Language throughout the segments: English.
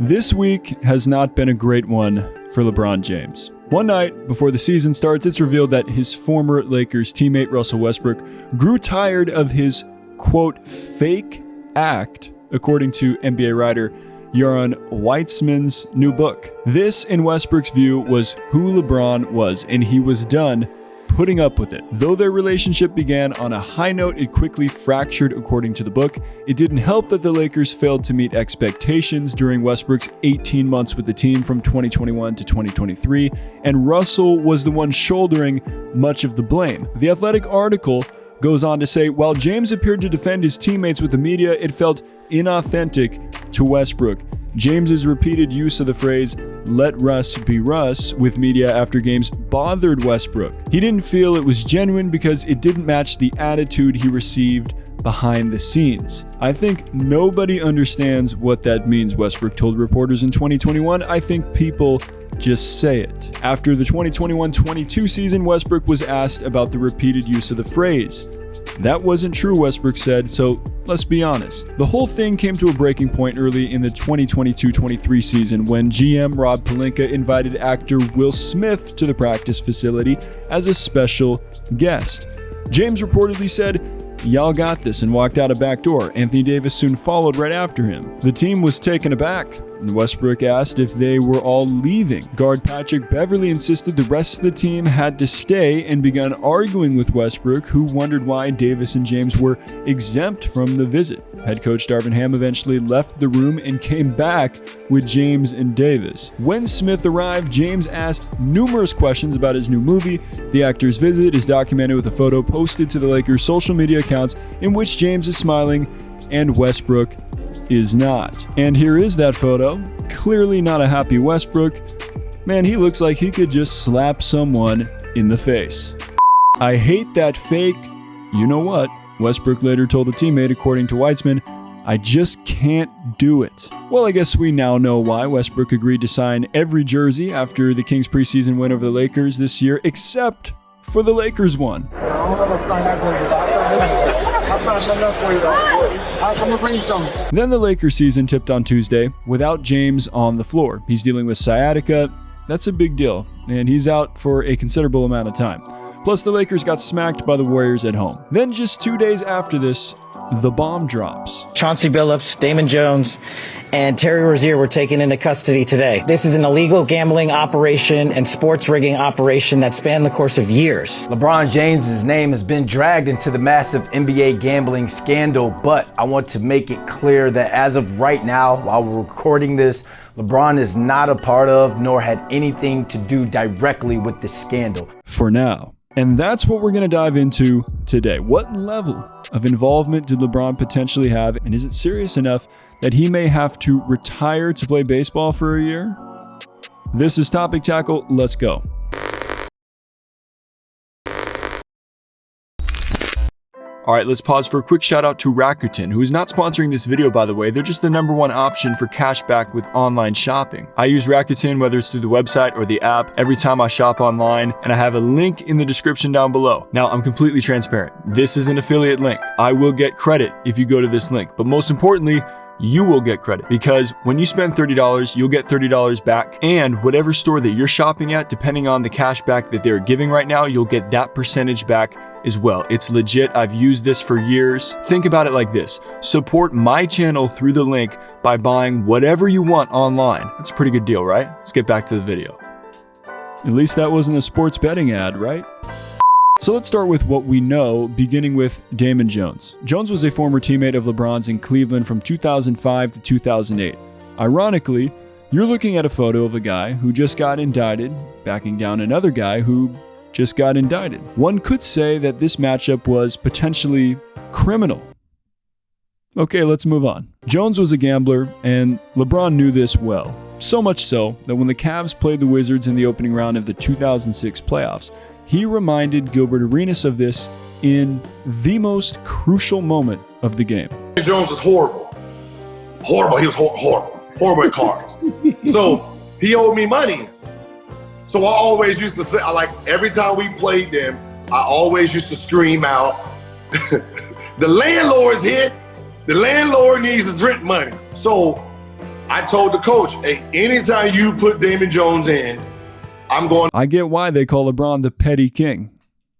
This week has not been a great one for LeBron James. One night before the season starts, it's revealed that his former Lakers teammate Russell Westbrook grew tired of his, quote, fake act, according to NBA writer Yaron Weitzman's new book. This, in Westbrook's view, was who LeBron was, and he was done putting up with it. Though their relationship began on a high note, it quickly fractured according to the book. It didn't help that the Lakers failed to meet expectations during Westbrook's 18 months with the team from 2021 to 2023, and Russell was the one shouldering much of the blame. The Athletic article goes on to say, while James appeared to defend his teammates with the media, it felt inauthentic to Westbrook. James's repeated use of the phrase, "let Russ be Russ," with media after games bothered Westbrook. He didn't feel it was genuine because it didn't match the attitude he received behind the scenes. I think nobody understands what that means, Westbrook told reporters in 2021. I think people just say it. After the 2021-22 season, Westbrook was asked about the repeated use of the phrase. That wasn't true, Westbrook said, so let's be honest. The whole thing came to a breaking point early in the 2022-23 season when GM Rob Pelinka invited actor Will Smith to the practice facility as a special guest. James reportedly said, "Y'all got this," and walked out a back door. Anthony Davis soon followed right after him. The team was taken aback, and Westbrook asked if they were all leaving. Guard Patrick Beverley insisted the rest of the team had to stay and began arguing with Westbrook, who wondered why Davis and James were exempt from the visit. Head coach Darvin Ham eventually left the room and came back with James and Davis. When Smith arrived, James asked numerous questions about his new movie. The actor's visit is documented with a photo posted to the Lakers' social media accounts in which James is smiling and Westbrook is not. And here is that photo. Clearly not a happy Westbrook. Man, he looks like he could just slap someone in the face. "I hate that fake, you know what," Westbrook later told a teammate, according to Weitzman. "I just can't do it." Well, I guess we now know why Westbrook agreed to sign every jersey after the Kings preseason win over the Lakers this year, except for the Lakers one. Then the Lakers season tipped on Tuesday without James on the floor. He's dealing with sciatica. That's a big deal, and he's out for a considerable amount of time. Plus, the Lakers got smacked by the Warriors at home. Then just 2 days after this, the bomb drops. Chauncey Billups, Damon Jones, and Terry Rozier were taken into custody today. This is an illegal gambling operation and sports rigging operation that spanned the course of years. LeBron James' name has been dragged into the massive NBA gambling scandal, but I want to make it clear that as of right now, while we're recording this, LeBron is not a part of nor had anything to do directly with this scandal. For now. And that's what we're going to dive into today. What level of involvement did LeBron potentially have, and is it serious enough that he may have to retire to play baseball for a year? This is Topic Tackle. Let's go. All right, let's pause for a quick shout out to Rakuten, who is not sponsoring this video, by the way. They're just the #1 option for cash back with online shopping. I use Rakuten, whether it's through the website or the app, every time I shop online, and I have a link in the description down below. Now, I'm completely transparent. This is an affiliate link. I will get credit if you go to this link, but most importantly, you will get credit, because when you spend $30, you'll get $30 back, and whatever store that you're shopping at, depending on the cash back that they're giving right now, you'll get that percentage back as well. It's legit. I've used this for years. Think about it like this. Support my channel through the link by buying whatever you want online. That's a pretty good deal, right? Let's get back to the video. At least that wasn't a sports betting ad, right? So let's start with what we know, beginning with Damon Jones. Jones was a former teammate of LeBron's in Cleveland from 2005 to 2008. Ironically, you're looking at a photo of a guy who just got indicted, backing down another guy who just got indicted. One could say that this matchup was potentially criminal. Okay, let's move on. Jones was a gambler, and LeBron knew this well. So much so that when the Cavs played the Wizards in the opening round of the 2006 playoffs, he reminded Gilbert Arenas of this in the most crucial moment of the game. Jones is horrible. Horrible. He was horrible. Horrible at cards. So he owed me money. So I always used to say, every time we played them, I always used to scream out, the landlord's hit. The landlord needs his rent money. So I told the coach, hey, anytime you put Damon Jones in, I'm going. I get why they call LeBron the petty king.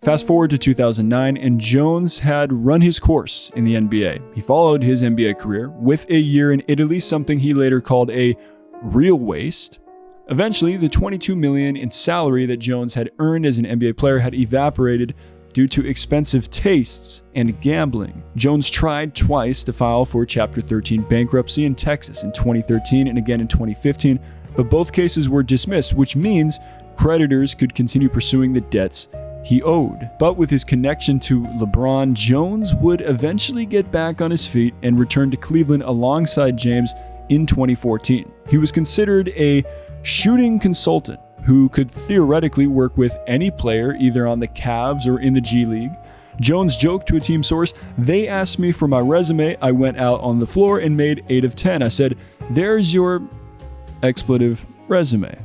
Fast forward to 2009, and Jones had run his course in the NBA. He followed his NBA career with a year in Italy, something he later called a real waste. Eventually, the $22 million in salary that Jones had earned as an NBA player had evaporated due to expensive tastes and gambling. Jones tried twice to file for Chapter 13 bankruptcy in Texas in 2013 and again in 2015, but both cases were dismissed, which means creditors could continue pursuing the debts he owed. But with his connection to LeBron, Jones would eventually get back on his feet and return to Cleveland alongside James in 2014. He was considered a shooting consultant who could theoretically work with any player either on the Cavs or in the G League. Jones joked to a team source, "They asked me for my resume. I went out on the floor and made 8 of 10. I said, there's your expletive resume."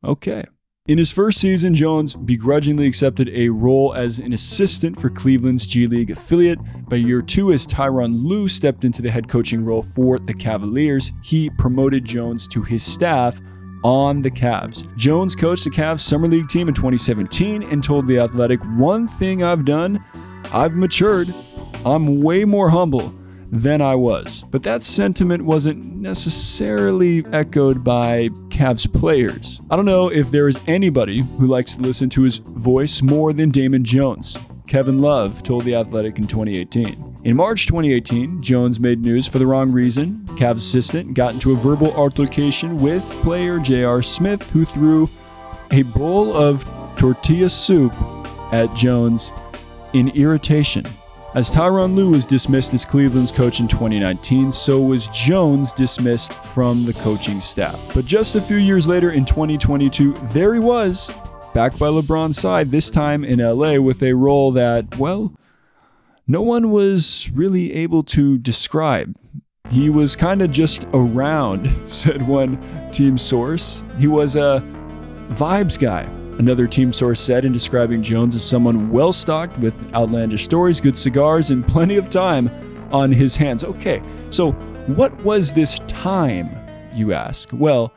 Okay. In his first season, Jones begrudgingly accepted a role as an assistant for Cleveland's G League affiliate. By year 2, as Tyronn Lue stepped into the head coaching role for the Cavaliers, he promoted Jones to his staff on the Cavs. Jones coached the Cavs Summer League team in 2017 and told The Athletic, "One thing I've done, I've matured. I'm way more humble than I was." But that sentiment wasn't necessarily echoed by Cavs players. I don't know if there is anybody who likes to listen to his voice more than Damon Jones. Kevin Love told The Athletic in 2018. In March 2018, Jones made news for the wrong reason. Cavs assistant got into a verbal altercation with player J.R. Smith, who threw a bowl of tortilla soup at Jones in irritation. As Tyronn Lue was dismissed as Cleveland's coach in 2019, so was Jones dismissed from the coaching staff. But just a few years later, in 2022, there he was, back by LeBron's side, this time in LA with a role that, well, no one was really able to describe. He was kind of just around, said one team source. He was a vibes guy, another team source said, in describing Jones as someone well-stocked with outlandish stories, good cigars, and plenty of time on his hands. Okay, so what was this time, you ask? Well,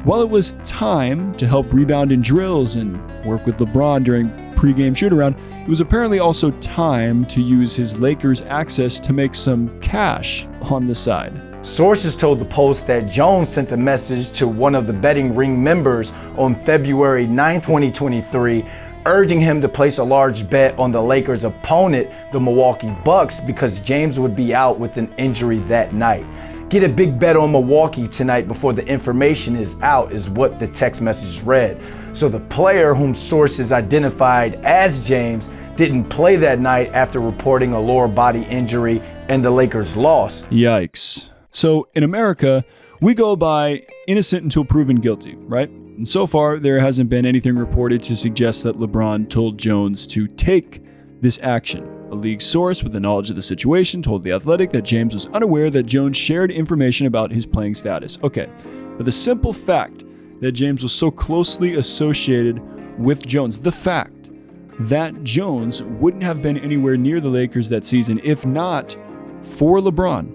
while it was time to help rebound in drills and work with LeBron during pregame shoot-around, it was apparently also time to use his Lakers access to make some cash on the side. Sources told the Post that Jones sent a message to one of the betting ring members on February 9, 2023, urging him to place a large bet on the Lakers' opponent, the Milwaukee Bucks, because James would be out with an injury that night. Get a big bet on Milwaukee tonight before the information is out, is what the text message read. So the player, whom sources identified as James, didn't play that night after reporting a lower body injury, and the Lakers lost. Yikes. So in America, we go by innocent until proven guilty, right? And so far, there hasn't been anything reported to suggest that LeBron told Jones to take this action. A league source with the knowledge of the situation told The Athletic that James was unaware that Jones shared information about his playing status. Okay, but the simple fact that James was so closely associated with Jones, the fact that Jones wouldn't have been anywhere near the Lakers that season if not for LeBron,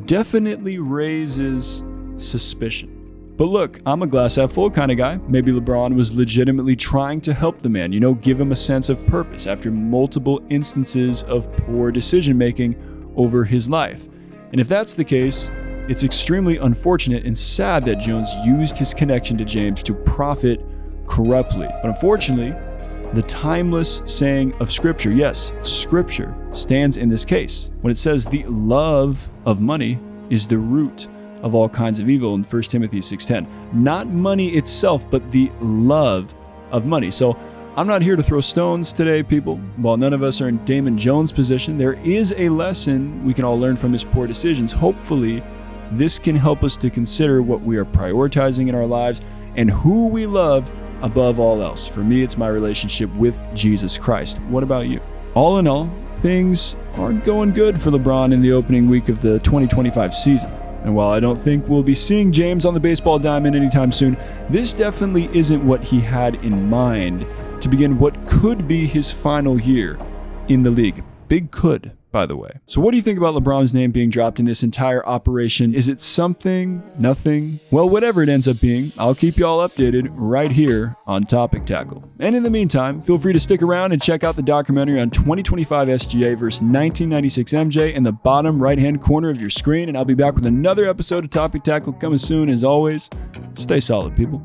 definitely raises suspicion. But look, I'm a glass half full kind of guy. Maybe LeBron was legitimately trying to help the man, give him a sense of purpose after multiple instances of poor decision making over his life. And if that's the case, it's extremely unfortunate and sad that Jones used his connection to James to profit corruptly. But unfortunately, the timeless saying of Scripture, yes, Scripture stands in this case when it says the love of money is the root of all kinds of evil in 1 Timothy 6:10. Not money itself, but the love of money. So I'm not here to throw stones today, people. While none of us are in Damon Jones' position, there is a lesson we can all learn from his poor decisions. Hopefully, this can help us to consider what we are prioritizing in our lives and who we love above all else. For me, it's my relationship with Jesus Christ. What about you? All in all, things aren't going good for LeBron in the opening week of the 2025 season. And while I don't think we'll be seeing James on the baseball diamond anytime soon, this definitely isn't what he had in mind to begin what could be his final year in the league. Big could. by the way. So what do you think about LeBron's name being dropped in this entire operation? Is it something? Nothing? Well, whatever it ends up being, I'll keep you all updated right here on Topic Tackle. And in the meantime, feel free to stick around and check out the documentary on 2025 SGA versus 1996 MJ in the bottom right-hand corner of your screen, and I'll be back with another episode of Topic Tackle coming soon. As always, stay solid, people.